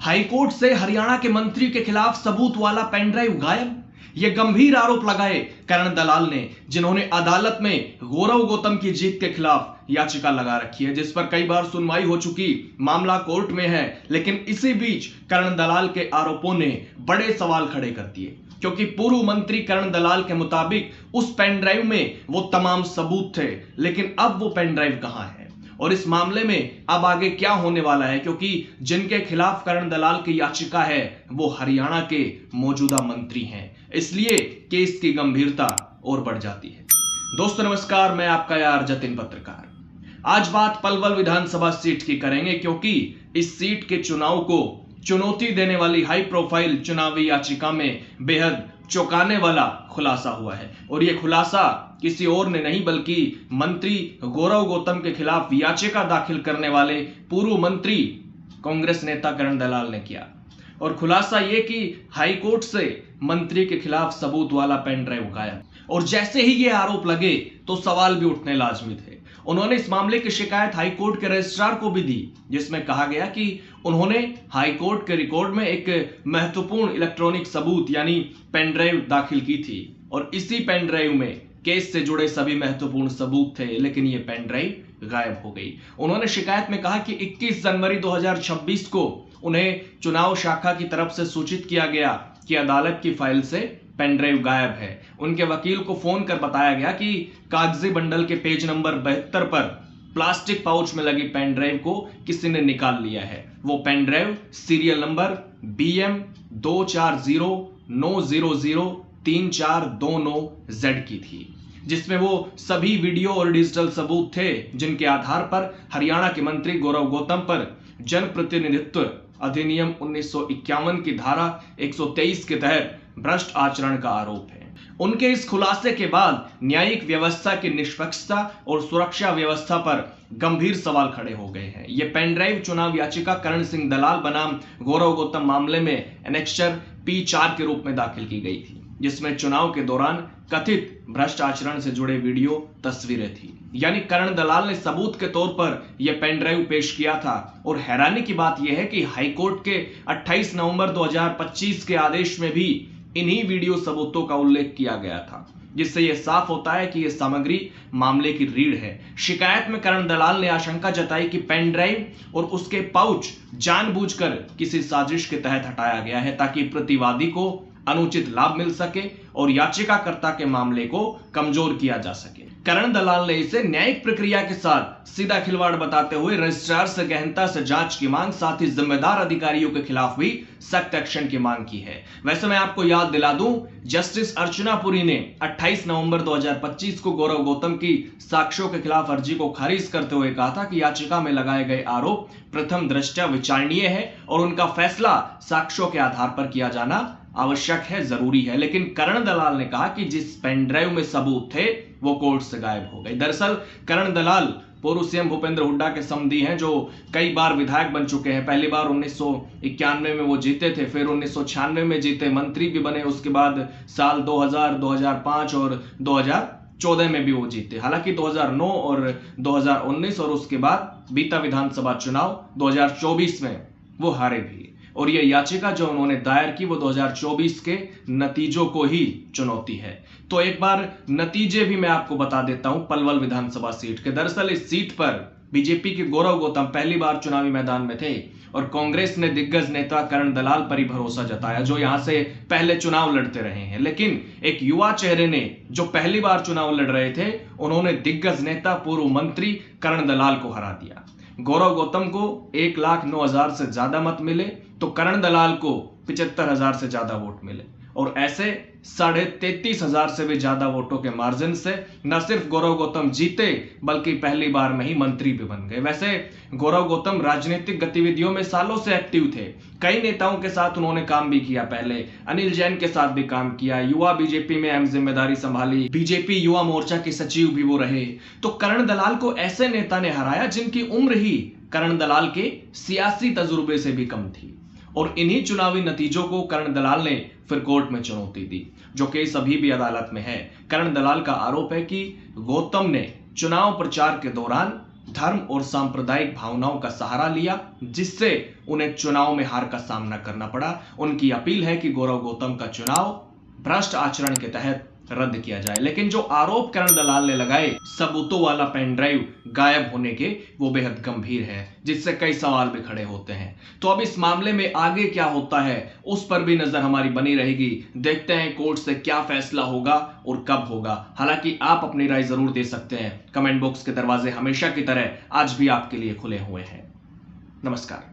High court से हरियाणा के मंत्री के खिलाफ सबूत वाला पेनड्राइव गायब। यह गंभीर आरोप लगाए करण दलाल ने, जिन्होंने अदालत में गौरव गौतम की जीत के खिलाफ याचिका लगा रखी है, जिस पर कई बार सुनवाई हो चुकी, मामला कोर्ट में है। लेकिन इसी बीच करण दलाल के आरोपों ने बड़े सवाल खड़े कर दिए, क्योंकि पूर्व मंत्री करण दलाल के मुताबिक उस पेनड्राइव में वो तमाम सबूत थे। लेकिन अब वो पेनड्राइव कहां है और इस मामले में अब आगे क्या होने वाला है, क्योंकि जिनके खिलाफ करण दलाल की याचिका है वो हरियाणा के मौजूदा मंत्री हैं, इसलिए केस की गंभीरता और बढ़ जाती है। दोस्तों नमस्कार, मैं आपका यार जतिन पत्रकार। आज बात पलवल विधानसभा सीट की करेंगे, क्योंकि इस सीट के चुनाव को चुनौती देने वाली हाई प्रोफाइल चुनावी याचिका में बेहद चौंकाने वाला खुलासा हुआ है। और यह खुलासा किसी और ने नहीं बल्कि मंत्री गौरव गौतम के खिलाफ याचिका दाखिल करने वाले पूर्व मंत्री कांग्रेस नेता करण दलाल ने किया। और खुलासा यह कि हाईकोर्ट से मंत्री के खिलाफ सबूत वाला पेन ड्राइव गायब। और जैसे ही ये आरोप लगे तो सवाल भी उठने लाजमी थे। उन्होंने इस मामले की शिकायत हाईकोर्ट के रजिस्ट्रार को भी दी, जिसमें कहा गया कि उन्होंने हाईकोर्ट के रिकॉर्ड में एक महत्वपूर्ण इलेक्ट्रॉनिक सबूत यानी पेन ड्राइव दाखिल की थी, और इसी पेन ड्राइव में केस से जुड़े सभी महत्वपूर्ण सबूत थे। लेकिन यह पेन ड्राइव गायब हो गई। उन्होंने शिकायत में कहा कि 21 जनवरी 2026 को उन्हें चुनाव शाखा की तरफ से सूचित किया गया कि अदालत की फाइल से पेन ड्राइव गायब है। उनके वकील को फोन कर बताया गया कि कागजी बंडल के पेज नंबर 72 पर प्लास्टिक पाउच में लगी पेन ड्राइव को किसी ने निकाल लिया है। वो pen drive serial number BM2409003429Z की थी, जिसमें वो सभी वीडियो और डिजिटल सबूत थे, जिनके आधार पर हरियाणा के मंत्री गौरव गौतम पर जनप्रतिनिधित्व अधिनियम 1951 की धारा 123 के तहत भ्रष्ट आचरण का आरोप है। उनके इस खुलासे के बाद न्यायिक व्यवस्था की निष्पक्षता और सुरक्षा व्यवस्था पर गंभीर सवाल खड़े हो गए हैं। यह पेन ड्राइव चुनाव याचिका करण सिंह दलाल बनाम गौरव गौतम मामले में एनेक्स्चर P4 के रूप में दाखिल की गई थी, जिसमें चुनाव के दौरान कथित भ्रष्ट आचरण से जुड़े वीडियो तस्वीरें थी। यानी करण दलाल ने सबूत के तौर पर यह पेन ड्राइव पेश किया था। और हैरानी की बात यह है कि हाईकोर्ट के 28 नवंबर 2025 के आदेश में भी इन्हीं वीडियो सबूतों का उल्लेख किया गया था, जिससे यह साफ होता है कि यह सामग्री मामले की रीढ़ है। शिकायत में करण दलाल ने आशंका जताई कि पेन ड्राइव और उसके पाउच जानबूझकर किसी साजिश के तहत हटाया गया है, ताकि प्रतिवादी को अनुचित लाभ मिल सके और याचिकाकर्ता के मामले को कमजोर किया जा सके। करण दलाल ने इसे न्यायिक प्रक्रिया के साथ सीधा खिलवाड़ बताते हुए रजिस्ट्रार से गहनता से जांच की मांग, साथ ही जिम्मेदार अधिकारियों के खिलाफ भी सख्त एक्शन की मांग की है। वैसे मैं आपको याद दिला दूं, जस्टिस अर्चना पुरी ने 28 नवंबर 2025 को गौरव गौतम की साक्ष्यों के खिलाफ अर्जी को खारिज करते हुए कहा था कि याचिका में लगाए गए आरोप प्रथम दृष्टया विचारणीय है और उनका फैसला साक्ष्यों के आधार पर किया जाना आवश्यक है, जरूरी है। लेकिन करण दलाल ने कहा कि जिस पेन ड्राइव में सबूत थे वो कोर्ट से गायब हो गए। दरअसल करण दलाल पूर्व सीएम भूपेंद्र हुड्डा के समधी हैं, जो कई बार विधायक बन चुके हैं। पहली बार 1991 में वो जीते थे, फिर 1996 में जीते, मंत्री भी बने। उसके बाद साल 2000, 2005 और 2014 में भी वो जीते। हालांकि 2009 और 2019 और उसके बाद बीता विधानसभा चुनाव 2024 में वो हारे भी। और यह याचिका जो उन्होंने दायर की वो 2024 के नतीजों को ही चुनौती है। तो एक बार नतीजे भी मैं आपको बता देता हूं पलवल विधानसभा सीट के। दरअसल इस सीट पर बीजेपी के गौरव गौतम पहली बार चुनावी मैदान में थे, और कांग्रेस ने दिग्गज नेता करण दलाल पर ही भरोसा जताया, जो यहां से पहले चुनाव लड़ते रहे हैं। लेकिन एक युवा चेहरे ने, जो पहली बार चुनाव लड़ रहे थे, उन्होंने दिग्गज नेता पूर्व मंत्री करण दलाल को हरा दिया। गौरव गौतम को 1,09,000 से ज्यादा मत मिले, तो करण दलाल को 75,000 से ज्यादा वोट मिले। और ऐसे 33,500 से भी ज्यादा वोटों के मार्जिन से न सिर्फ गौरव गौतम जीते, बल्कि पहली बार में ही मंत्री भी बन गए। वैसे गौरव गौतम राजनीतिक गतिविधियों में सालों से एक्टिव थे। कई नेताओं के साथ उन्होंने काम भी किया, पहले अनिल जैन के साथ भी काम किया, युवा बीजेपी में अहम जिम्मेदारी संभाली, बीजेपी युवा मोर्चा के सचिव भी वो रहे। तो करण दलाल को ऐसे नेता ने हराया जिनकी उम्र ही करण दलाल के सियासी तजुर्बे से भी कम थी। और इन्हीं चुनावी नतीजों को करण दलाल ने फिर कोर्ट में चुनौती दी, जो केस अभी भी अदालत में है। करण दलाल का आरोप है कि गौतम ने चुनाव प्रचार के दौरान धर्म और सांप्रदायिक भावनाओं का सहारा लिया, जिससे उन्हें चुनाव में हार का सामना करना पड़ा। उनकी अपील है कि गौरव गौतम का चुनाव भ्रष्ट आचरण के तहत रद्द किया जाए। लेकिन जो आरोप करण दलाल ने लगाए सबूतों वाला पेन ड्राइव गायब होने के, वो बेहद गंभीर है, जिससे कई सवाल भी खड़े होते हैं। तो अब इस मामले में आगे क्या होता है उस पर भी नजर हमारी बनी रहेगी। देखते हैं कोर्ट से क्या फैसला होगा और कब होगा। हालांकि आप अपनी राय जरूर दे सकते हैं। कमेंट बॉक्स के दरवाजे हमेशा की तरह आज भी आपके लिए खुले हुए हैं। नमस्कार।